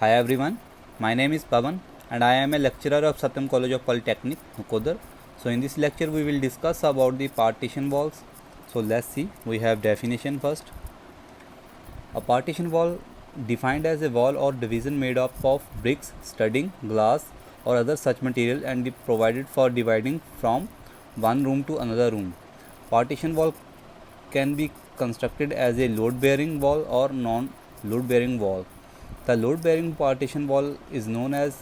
Hi everyone, my name is Pavan and I am a lecturer of Satyam College of Polytechnic, Nakodar. So in this lecture we will discuss about the partition walls. So let's see, we have definition first. A partition wall defined as a wall or division made up of bricks, studding, glass or other such material and provided for dividing from one room to another room. Partition wall can be constructed as a load bearing wall or non load bearing wall. The load bearing partition wall is known as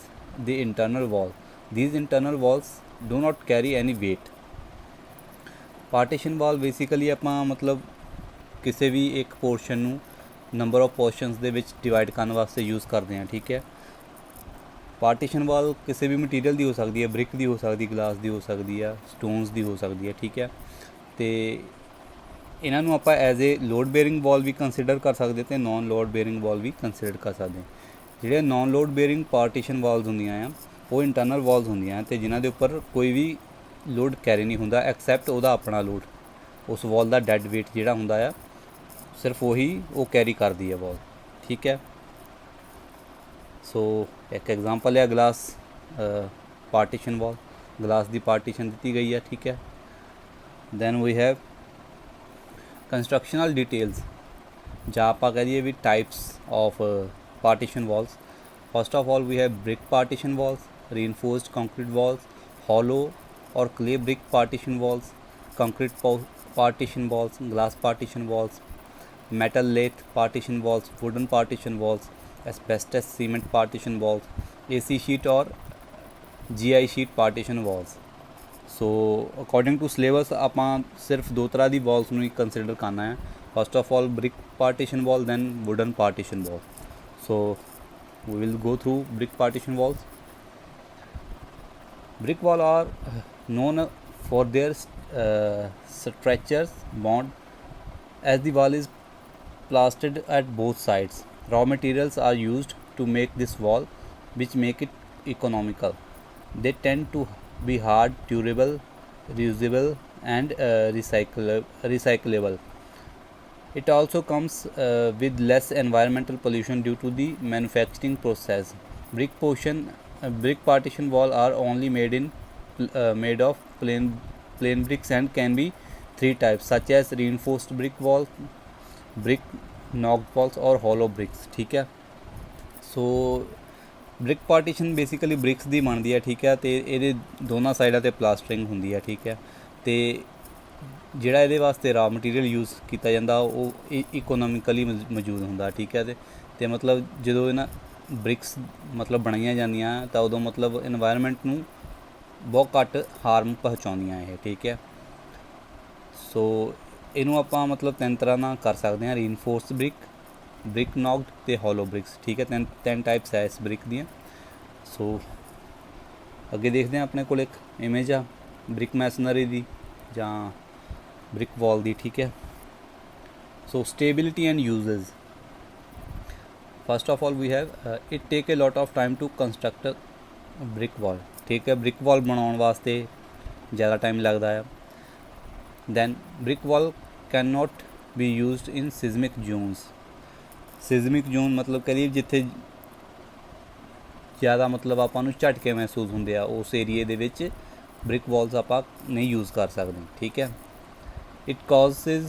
the internal wall. These internal walls do not carry any weight. Partition wall basically ਆਪਾਂ ਮਤਲਬ ਕਿਸੇ ਵੀ ਇੱਕ portion ਨੂੰ number of portions ਦੇ ਵਿੱਚ divide ਕਰਨ ਵਾਸਤੇ use ਕਰਦੇ ਹਾਂ, ਠੀਕ ਹੈ। ਪਾਰਟੀਸ਼ਨ ਵਾਲ ਕਿਸੇ ਵੀ ਮਟੀਰੀਅਲ ਦੀ ਹੋ ਸਕਦੀ ਹੈ, ਬ੍ਰਿਕ ਦੀ ਹੋ ਸਕਦੀ, ਗਲਾਸ ਦੀ ਹੋ ਸਕਦੀ ਆ, ਸਟੋਨਸ ਦੀ ਹੋ ਸਕਦੀ ਹੈ, ਠੀਕ ਹੈ। ਅਤੇ ਇਹਨਾਂ ਨੂੰ ਆਪਾਂ as a load bearing wall ਵੀ ਕੰਸੀਡਰ ਕਰ ਸਕਦੇ ਅਤੇ ਨੋਨ ਲੋਡ ਬੇਅਰਿੰਗ ਵਾਲ ਵੀ ਕੰਸੀਡਰ ਕਰ ਸਕਦੇ। ਜਿਹੜੇ non load bearing partition walls ਹੁੰਦੀਆਂ ਆ ਉਹ ਇੰਟਰਨਲ ਵਾਲਸ ਹੁੰਦੀਆਂ ਅਤੇ ਜਿਨ੍ਹਾਂ ਦੇ ਉੱਪਰ ਕੋਈ ਵੀ ਲੋਡ ਕੈਰੀ ਨਹੀਂ ਹੁੰਦਾ ਐਕਸੈਪਟ ਉਹਦਾ ਆਪਣਾ ਲੋਡ। ਉਸ ਵਾਲ ਦਾ ਡੈਡ ਵੇਟ ਜਿਹੜਾ ਹੁੰਦਾ ਆ ਸਿਰਫ ਉਹੀ ਉਹ ਕੈਰੀ ਕਰਦੀ ਹੈ ਵਾਲ, ਠੀਕ ਹੈ। ਸੋ ਇੱਕ ਐਗਜ਼ਾਮਪਲ ਹੈ ਗਲਾਸ ਪਾਰਟੀਸ਼ਨ ਵਾਲ, ਗਲਾਸ ਦੀ ਪਾਰਟੀਸ਼ਨ ਦਿੱਤੀ ਗਈ ਹੈ, ਠੀਕ ਹੈ। Then we have constructional details ਜਾਂ ਆਪਾਂ ਕਹਿ ਦਈਏ ਵੀ types of partition walls. First of all we have brick partition walls, reinforced concrete walls, hollow or clay brick partition walls, concrete partition walls, glass partition walls, metal lath partition walls, wooden partition walls, asbestos cement partition walls, AC sheet or GI sheet partition walls. So according to syllabus ਆਪਾਂ ਸਿਰਫ ਦੋ ਤਰ੍ਹਾਂ ਦੀ Waltz ਨੂੰ ਹੀ consider ਕਰਨਾ ਹੈ। First of all brick partition wall, then wooden partition wall. So we will go through brick partition walls. Brick wall are known for their structures bond as the wall is plastered at both sides. Raw materials are used to make this wall, which make it economical. They tend to be hard, durable, reusable and recyclable. It also comes with less environmental pollution due to the manufacturing process. Brick partition wall are only made of plain bricks and can be three types such as reinforced brick wall, brick knocked walls or hollow bricks, ठीक है। सो brick partition basically BRICS ਦੀ ਬਣਦੀ ਹੈ, ਠੀਕ ਹੈ। ਅਤੇ ਇਹਦੇ ਦੋਨਾਂ ਸਾਈਡਾਂ 'ਤੇ ਪਲਾਸਟਰਿੰਗ ਹੁੰਦੀ ਹੈ, ਠੀਕ ਹੈ। ਅਤੇ ਜਿਹੜਾ ਇਹਦੇ ਵਾਸਤੇ ਰਾ ਮਟੀਰੀਅਲ ਯੂਜ਼ ਕੀਤਾ ਜਾਂਦਾ ਉਹ ਇਕੋਨੋਮਿਕਲੀ ਮੌਜੂਦ ਹੁੰਦਾ, ਠੀਕ ਹੈ। ਅਤੇ ਮਤਲਬ ਜਦੋਂ ਇਹਨਾਂ ਬ੍ਰਿਕਸ ਮਤਲਬ ਬਣਾਈਆਂ ਜਾਂਦੀਆਂ ਤਾਂ ਉਦੋਂ ਮਤਲਬ ਇਨਵਾਇਰਮੈਂਟ ਨੂੰ ਬਹੁਤ ਘੱਟ ਹਾਰਮ ਪਹੁੰਚਾਉਂਦੀਆਂ ਇਹ, ਠੀਕ ਹੈ। ਸੋ ਇਹਨੂੰ ਆਪਾਂ ਮਤਲਬ ਤਿੰਨ ਤਰ੍ਹਾਂ ਨਾਲ ਕਰ ਸਕਦੇ ਹਾਂ, ਰੀਨਫੋਰਸ ਬ੍ਰਿਕ, ਬ੍ਰਿਕ ਨੌਕਡ ਅਤੇ ਹੋਲੋ ਬ੍ਰਿਕਸ, ਠੀਕ ਹੈ। ਤਿੰਨ ਟਾਈਪਸ ਹੈ ਇਸ ਬ੍ਰਿਕ ਦੀਆਂ। ਸੋ ਅੱਗੇ ਦੇਖਦੇ ਹਾਂ, ਆਪਣੇ ਕੋਲ ਇੱਕ ਇਮੇਜ ਆ ਬ੍ਰਿਕ ਮੈਸਨਰੀ ਦੀ ਜਾਂ ਬ੍ਰਿਕ ਵਾਲ ਦੀ, ਠੀਕ ਹੈ। So stability and uses, first of all we have it take a lot of time to construct brick wall, ਠੀਕ ਹੈ। ਬ੍ਰਿਕ ਵਾਲ ਬਣਾਉਣ ਵਾਸਤੇ ਜ਼ਿਆਦਾ ਟਾਈਮ ਲੱਗਦਾ ਆ। Then brick wall can not be used in seismic zones. Seismic zone ਮਤਲਬ ਕਰੀਏ ਜਿੱਥੇ ਜ਼ਿਆਦਾ ਮਤਲਬ ਆਪਾਂ ਨੂੰ ਝਟਕੇ ਮਹਿਸੂਸ ਹੁੰਦੇ ਆ, ਉਸ ਏਰੀਏ ਦੇ ਵਿੱਚ ਬ੍ਰਿਕ ਵਾਲਸ ਆਪਾਂ ਨਹੀਂ ਯੂਜ਼ ਕਰ ਸਕਦੇ, ਠੀਕ ਹੈ। It causes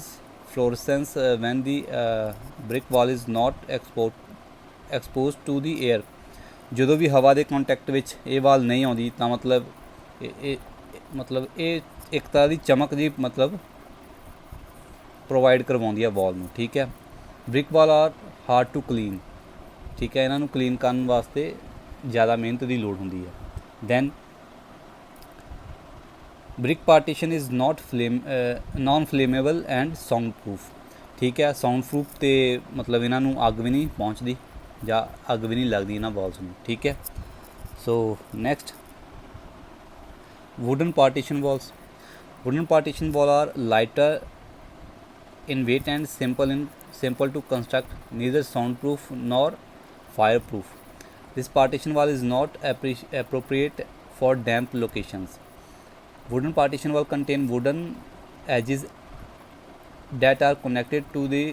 fluorescence when the brick wall is not exposed to the air. ਜਦੋਂ ਵੀ ਹਵਾ ਦੇ ਕੰਟੈਕਟ ਵਿੱਚ ਇਹ ਵਾਲ ਨਹੀਂ ਆਉਂਦੀ ਤਾਂ ਮਤਲਬ ਇਹ ਇੱਕ ਤਰ੍ਹਾਂ ਦੀ ਚਮਕ ਜੀ ਮਤਲਬ ਪ੍ਰੋਵਾਈਡ ਕਰਵਾਉਂਦੀ ਹੈ ਵਾਲ ਨੂੰ, ਠੀਕ ਹੈ। Brick wall are hard to clean, ਠੀਕ ਹੈ। ਇਹਨਾਂ ਨੂੰ ਕਲੀਨ ਕਰਨ ਵਾਸਤੇ ਜ਼ਿਆਦਾ ਮਿਹਨਤ ਦੀ ਲੋੜ ਹੁੰਦੀ ਹੈ। Then brick partition is non flammable and sound proof, ਠੀਕ ਹੈ। ਸਾਊਂਡ ਪ੍ਰੂਫ ਅਤੇ ਮਤਲਬ ਇਹਨਾਂ ਨੂੰ ਅੱਗ ਵੀ ਨਹੀਂ ਪਹੁੰਚਦੀ ਜਾਂ ਅੱਗ ਵੀ ਨਹੀਂ ਲੱਗਦੀ ਇਹਨਾਂ ਵਾਲਸ ਨੂੰ, ਠੀਕ ਹੈ। So next wooden partition walls. Wooden partition wall are lighter in weight and simple to construct, neither soundproof nor fireproof. This partition wall is not appropriate for damp locations. Wooden partition wall contain wooden edges that are connected to the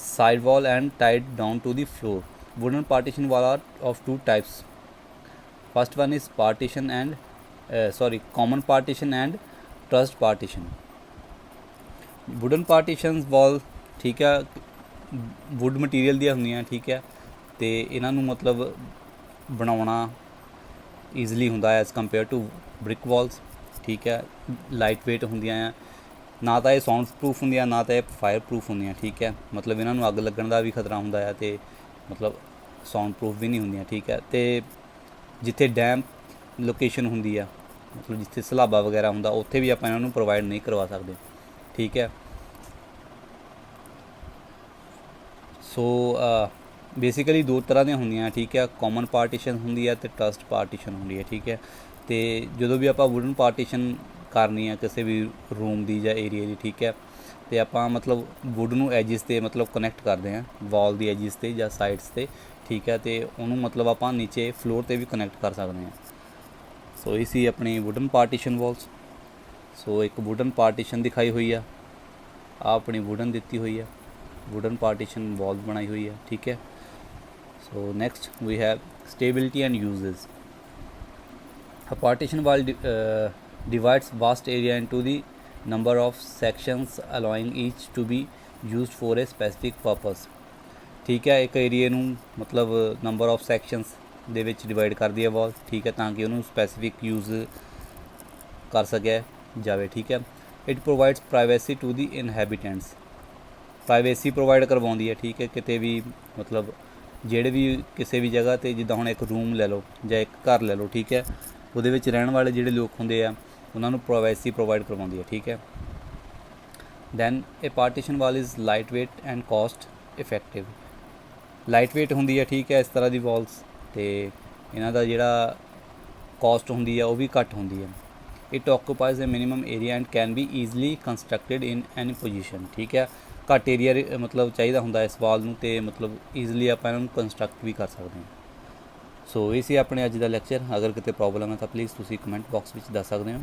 side wall and tied down to the floor. wooden partition wall are of two types. First one is partition and common partition and trussed partition. Wooden partitions wall ठीक है wood material ਦੀਆਂ ਹੁੰਦੀਆਂ ਠੀਕ ਹੈ ਅਤੇ ਇਹਨਾਂ ਨੂੰ ਮਤਲਬ ਬਣਾਉਣਾ ਈਜ਼ਲੀ ਹੁੰਦਾ as compare to brick walls ਠੀਕ ਹੈ ਲਾਈਟ ਵੇਟ ਹੁੰਦੀਆਂ ਆ ਨਾ ਤਾਂ ਇਹ ਸਾਊਂਡ ਪ੍ਰੂਫ ਹੁੰਦੀਆਂ ਨਾ ਤਾਂ ਇਹ ਫਾਇਰ ਪ੍ਰੂਫ ਹੁੰਦੀਆਂ ਠੀਕ ਹੈ ਮਤਲਬ ਇਹਨਾਂ ਨੂੰ ਅੱਗ ਲੱਗਣ ਦਾ ਵੀ ਖਤਰਾ ਹੁੰਦਾ ਆ ਅਤੇ ਮਤਲਬ ਸਾਊਂਡ ਪ੍ਰੂਫ ਵੀ ਨਹੀਂ ਹੁੰਦੀਆਂ ਠੀਕ ਹੈ ਅਤੇ ਜਿੱਥੇ ਡੈਮ ਲੋਕੇਸ਼ਨ ਹੁੰਦੀ ਆ ਮਤਲਬ ਜਿੱਥੇ ਸਲਾਬਾ ਵਗੈਰਾ ਹੁੰਦਾ ਉੱਥੇ ਵੀ ਆਪਾਂ ਇਹਨਾਂ ਨੂੰ ਪ੍ਰੋਵਾਈਡ ਨਹੀਂ ਕਰਵਾ ਸਕਦੇ ਠੀਕ ਹੈ ਸੋ ਬੇਸਿਕਲੀ ਦੋ ਤਰ੍ਹਾਂ ਦੀਆਂ ਹੁੰਦੀਆਂ ਠੀਕ ਹੈ ਕਾਮਨ ਪਾਰਟੀਸ਼ਨ ਹੁੰਦੀ ਹੈ ਅਤੇ ਟਰਸਟ ਪਾਰਟੀਸ਼ਨ ਹੁੰਦੀ ਹੈ ਠੀਕ ਹੈ ਅਤੇ ਜਦੋਂ ਵੀ ਆਪਾਂ ਵੁਡਨ ਪਾਰਟੀਸ਼ਨ ਕਰਨੀ ਹੈ ਕਿਸੇ ਵੀ ਰੂਮ ਦੀ ਜਾਂ ਏਰੀਆ ਦੀ ਠੀਕ ਹੈ ਅਤੇ ਆਪਾਂ ਮਤਲਬ ਵੁੱਡ ਨੂੰ ਐਜਿਸ 'ਤੇ ਮਤਲਬ ਕਨੈਕਟ ਕਰਦੇ ਹਾਂ ਵਾਲ ਦੀ ਐਜਿਸ 'ਤੇ ਜਾਂ ਸਾਈਡਸ 'ਤੇ ਠੀਕ ਹੈ ਅਤੇ ਉਹਨੂੰ ਮਤਲਬ ਆਪਾਂ ਨੀਚੇ ਫਲੋਰ 'ਤੇ ਵੀ ਕਨੈਕਟ ਕਰ ਸਕਦੇ ਹਾਂ ਸੋ ਇਹ ਸੀ ਆਪਣੀ ਵੁਡਨ ਪਾਰਟੀਸ਼ਨ ਵਾਲਸ ਸੋ ਇੱਕ ਵੁਡਨ ਪਾਰਟੀਸ਼ਨ ਦਿਖਾਈ ਹੋਈ ਆ ਆਪਣੀ ਵੁਡਨ ਦਿੱਤੀ ਹੋਈ ਆ वुडन पार्टीशन वॉल बनाई हुई है ठीक है so next we have stability and uses a partition wall divides vast area into the number of sections allowing each to be used for a specific purpose ठीक है एक एरिए ਨੂੰ ਮਤਲਬ ਨੰਬਰ ਆਫ ਸੈਕਸ਼ਨਸ ਦੇ ਵਿੱਚ ਡਿਵਾਈਡ ਕਰਦੀ ਹੈ ਵਾਲ ਠੀਕ ਹੈ ਤਾਂ ਕਿ ਉਹਨੂੰ ਸਪੈਸੀਫਿਕ ਯੂਜ਼ ਕਰ ਸਕਿਆ ਜਾਵੇ ਠੀਕ ਹੈ it ਪ੍ਰੋਵਾਈਡਸ privacy to the ਇਨਹੈਬੀਟੈਂਟਸ privacy provide ਕਰਵਾਉਂਦੀ ਹੈ ਠੀਕ ਹੈ ਕਿਤੇ ਵੀ ਮਤਲਬ ਜਿਹੜੇ ਵੀ ਕਿਸੇ ਵੀ ਜਗ੍ਹਾ 'ਤੇ ਜਿੱਦਾਂ ਹੁਣ ਇੱਕ ਰੂਮ ਲੈ ਲਓ ਜਾਂ ਇੱਕ ਘਰ ਲੈ ਲਓ ਠੀਕ ਹੈ ਉਹਦੇ ਵਿੱਚ ਰਹਿਣ ਵਾਲੇ ਜਿਹੜੇ ਲੋਕ ਹੁੰਦੇ ਆ ਉਹਨਾਂ ਨੂੰ ਪ੍ਰਾਈਵੇਸੀ ਪ੍ਰੋਵਾਈਡ ਕਰਵਾਉਂਦੀ ਹੈ ਠੀਕ ਹੈ ਦੈਨ ਇਹ partition wall is light weight and cost effective light weight ਹੁੰਦੀ ਹੈ ਠੀਕ ਹੈ ਇਸ ਤਰ੍ਹਾਂ ਦੀ ਵਾਲਸ ਅਤੇ ਇਹਨਾਂ ਦਾ ਜਿਹੜਾ ਕੋਸਟ ਹੁੰਦੀ ਆ ਉਹ ਵੀ ਘੱਟ ਹੁੰਦੀ ਹੈ it occupies a minimum area and can be easily constructed in any position ਠੀਕ ਹੈ ਘੱਟ ਏਰੀਆ ਮਤਲਬ ਚਾਹੀਦਾ ਹੁੰਦਾ ਇਸ ਵਾਲ ਨੂੰ ਅਤੇ ਮਤਲਬ ਈਜ਼ਲੀ ਆਪਾਂ ਇਹਨਾਂ ਨੂੰ ਕੰਸਟਰਕਟ ਵੀ ਕਰ ਸਕਦੇ ਹਾਂ ਸੋ ਇਹ ਸੀ ਆਪਣੇ ਅੱਜ ਦਾ ਲੈਕਚਰ ਅਗਰ ਕਿਤੇ ਪ੍ਰੋਬਲਮ ਹੈ ਤਾਂ ਪਲੀਜ਼ ਤੁਸੀਂ ਕਮੈਂਟ ਬਾਕਸ ਵਿੱਚ ਦੱਸ ਸਕਦੇ ਹੋ